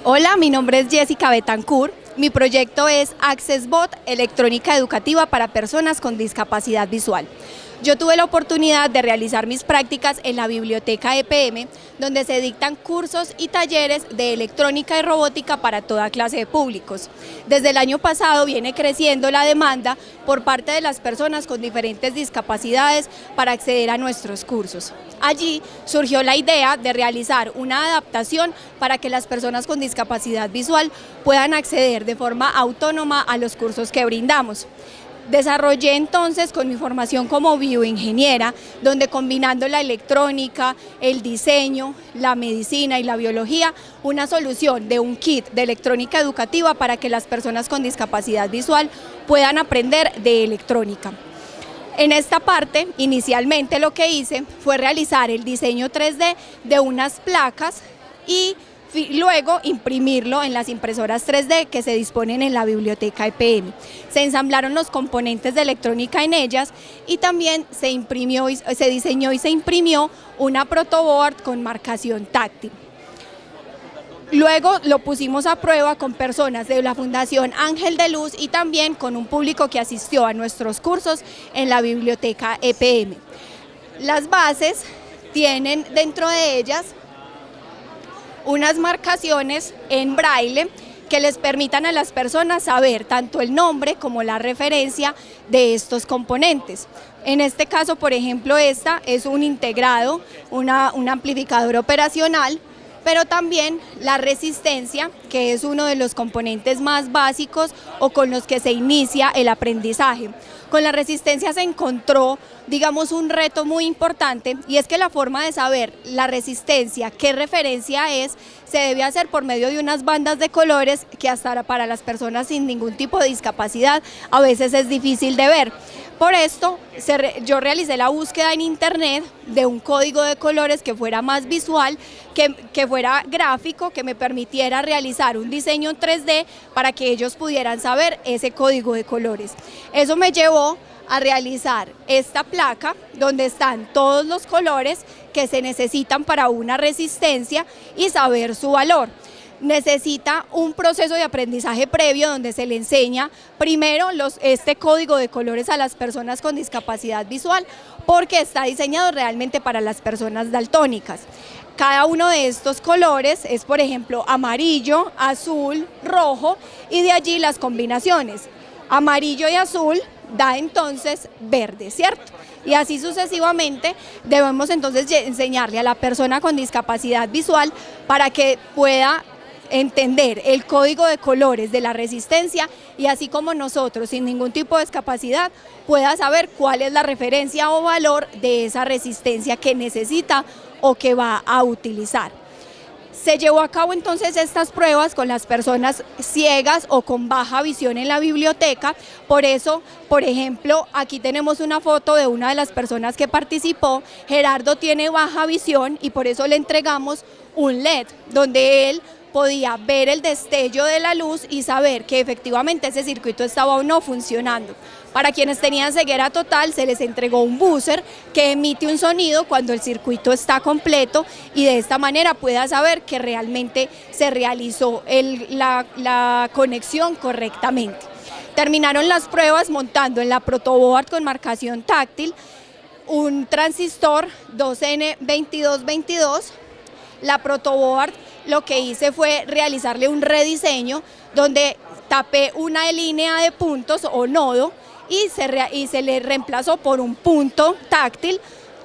Hola, mi nombre es Jessica Betancourt. Mi proyecto es AccessBot, electrónica educativa para personas con discapacidad visual. Yo tuve la oportunidad de realizar mis prácticas en la biblioteca EPM, donde se dictan cursos y talleres de electrónica y robótica para toda clase de públicos. Desde el año pasado viene creciendo la demanda por parte de las personas con diferentes discapacidades para acceder a nuestros cursos. Allí surgió la idea de realizar una adaptación para que las personas con discapacidad visual puedan acceder de forma autónoma a los cursos que brindamos. Desarrollé entonces con mi formación como bioingeniera, donde combinando la electrónica, el diseño, la medicina y la biología, una solución de un kit de electrónica educativa para que las personas con discapacidad visual puedan aprender de electrónica. En esta parte, inicialmente lo que hice fue realizar el diseño 3D de unas placas y luego imprimirlo en las impresoras 3D que se disponen en la biblioteca EPM. Se ensamblaron los componentes de electrónica en ellas y también se diseñó y se imprimió una protoboard con marcación táctil. Luego lo pusimos a prueba con personas de la Fundación Ángel de Luz y también con un público que asistió a nuestros cursos en la biblioteca EPM. Las bases tienen dentro de ellas unas marcaciones en braille que les permitan a las personas saber tanto el nombre como la referencia de estos componentes. En este caso, por ejemplo, esta es un integrado, un amplificador operacional, pero también la resistencia, que es uno de los componentes más básicos o con los que se inicia el aprendizaje. Con la resistencia se encontró, digamos, un reto muy importante, y es que la forma de saber la resistencia, qué referencia es, se debe hacer por medio de unas bandas de colores que hasta para las personas sin ningún tipo de discapacidad a veces es difícil de ver. Por esto, yo realicé la búsqueda en internet de un código de colores que fuera más visual, que fuera gráfico, que me permitiera realizar un diseño en 3D para que ellos pudieran saber ese código de colores. Eso me llevó a realizar esta placa donde están todos los colores que se necesitan para una resistencia y saber su valor. Necesita un proceso de aprendizaje previo donde se le enseña primero este código de colores a las personas con discapacidad visual, porque está diseñado realmente para las personas daltónicas. Cada uno de estos colores es, por ejemplo, amarillo, azul, rojo, y de allí las combinaciones. Amarillo y azul da entonces verde, ¿cierto? Y así sucesivamente debemos entonces enseñarle a la persona con discapacidad visual para que pueda entender el código de colores de la resistencia, y así como nosotros sin ningún tipo de discapacidad pueda saber cuál es la referencia o valor de esa resistencia que necesita o que va a utilizar. Se llevó a cabo entonces estas pruebas con las personas ciegas o con baja visión en la biblioteca. Por eso, por ejemplo, aquí tenemos una foto de una de las personas que participó. Gerardo tiene baja visión y por eso le entregamos un LED donde él podía ver el destello de la luz y saber que efectivamente ese circuito estaba o no funcionando. Para quienes tenían ceguera total se les entregó un buzzer que emite un sonido cuando el circuito está completo, y de esta manera pueda saber que realmente se realizó la conexión correctamente. Terminaron las pruebas montando en la protoboard con marcación táctil un transistor 2N2222. La protoboard, lo que hice fue realizarle un rediseño donde tapé una línea de puntos o nodo y se le reemplazó por un punto táctil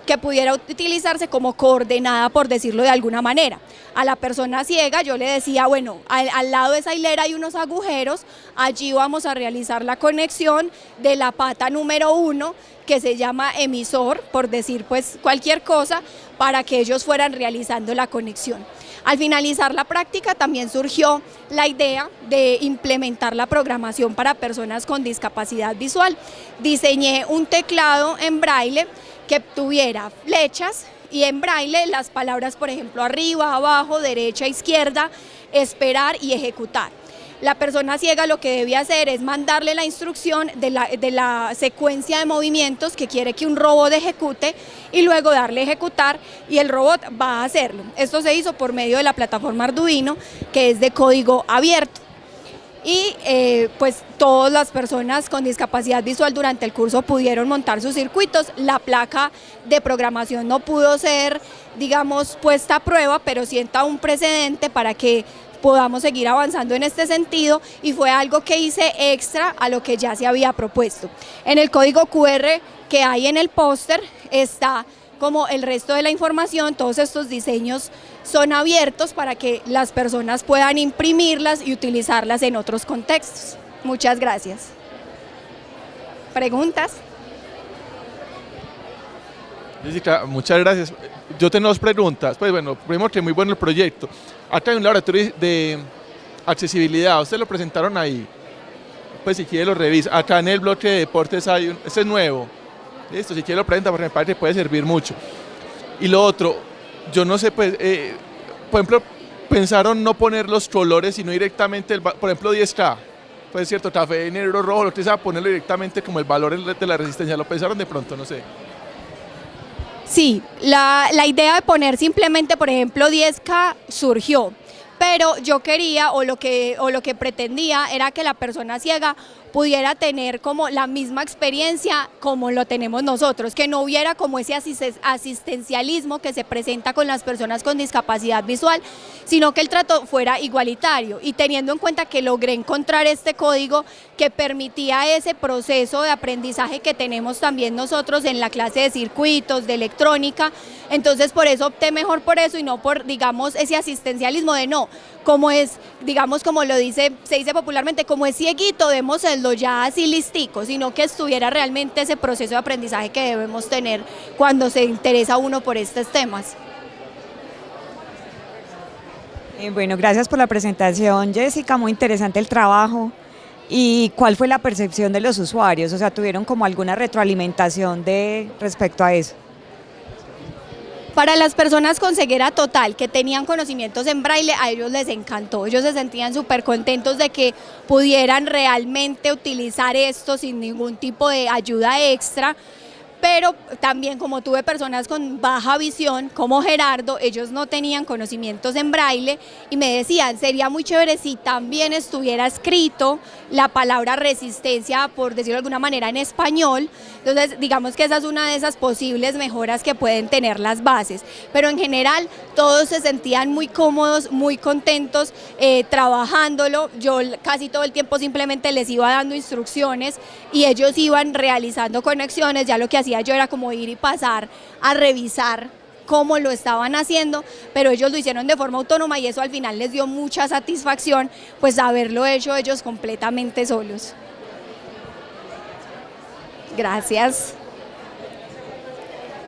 que pudiera utilizarse como coordenada, por decirlo de alguna manera. A la persona ciega yo le decía, bueno, al lado de esa hilera hay unos agujeros, allí vamos a realizar la conexión de la pata número 1, que se llama emisor, por decir pues cualquier cosa, para que ellos fueran realizando la conexión. Al finalizar la práctica también surgió la idea de implementar la programación para personas con discapacidad visual. Diseñé un teclado en braille que tuviera flechas y en braille las palabras, por ejemplo, arriba, abajo, derecha, izquierda, esperar y ejecutar. La persona ciega lo que debe hacer es mandarle la instrucción de la secuencia de movimientos que quiere que un robot ejecute y luego darle a ejecutar y el robot va a hacerlo. Esto se hizo por medio de la plataforma Arduino, que es de código abierto. Y pues todas las personas con discapacidad visual durante el curso pudieron montar sus circuitos. La placa de programación no pudo ser, digamos, puesta a prueba, pero sienta un precedente para que podamos seguir avanzando en este sentido y fue algo que hice extra a lo que ya se había propuesto. En el código QR que hay en el póster está como el resto de la información. Todos estos diseños son abiertos para que las personas puedan imprimirlas y utilizarlas en otros contextos. Muchas gracias. ¿Preguntas? Jessica, muchas gracias. Yo tengo 2 preguntas. Pues bueno, primero que muy bueno el proyecto. Acá hay un laboratorio de accesibilidad, ustedes lo presentaron ahí. Pues si quiere lo revisa. Acá en el bloque de deportes hay este es nuevo. Listo, si quiere lo presenta porque me parece que puede servir mucho. Y lo otro, yo no sé, pues, por ejemplo, pensaron no poner los colores, sino directamente, por ejemplo, 10K. Pues es cierto, café, negro, rojo, lo que sea, ponerlo directamente como el valor de la resistencia. ¿Lo pensaron de pronto? No sé. Sí, la idea de poner simplemente, por ejemplo, 10K surgió, pero yo quería o lo que pretendía era que la persona ciega pudiera tener como la misma experiencia como lo tenemos nosotros, que no hubiera como ese asistencialismo que se presenta con las personas con discapacidad visual, sino que el trato fuera igualitario y teniendo en cuenta que logré encontrar este código que permitía ese proceso de aprendizaje que tenemos también nosotros en la clase de circuitos, de electrónica, entonces por eso opté mejor por eso y no por, digamos, ese asistencialismo de no, como es, digamos, como se dice popularmente, como es cieguito, démoselo ya así listico, sino que estuviera realmente ese proceso de aprendizaje que debemos tener cuando se interesa uno por estos temas. Bueno, gracias por la presentación, Jessica, muy interesante el trabajo. ¿Y cuál fue la percepción de los usuarios? O sea, ¿tuvieron como alguna retroalimentación respecto a eso? Para las personas con ceguera total que tenían conocimientos en braille, a ellos les encantó, ellos se sentían súper contentos de que pudieran realmente utilizar esto sin ningún tipo de ayuda extra, pero también como tuve personas con baja visión, como Gerardo, ellos no tenían conocimientos en braille y me decían, sería muy chévere si también estuviera escrito la palabra resistencia, por decirlo de alguna manera, en español. Entonces, digamos que esa es una de esas posibles mejoras que pueden tener las bases, pero en general todos se sentían muy cómodos, muy contentos trabajándolo. Yo casi todo el tiempo simplemente les iba dando instrucciones y ellos iban realizando conexiones. Ya lo que hacía yo era como ir y pasar a revisar cómo lo estaban haciendo, pero ellos lo hicieron de forma autónoma y eso al final les dio mucha satisfacción, pues haberlo hecho ellos completamente solos. Gracias.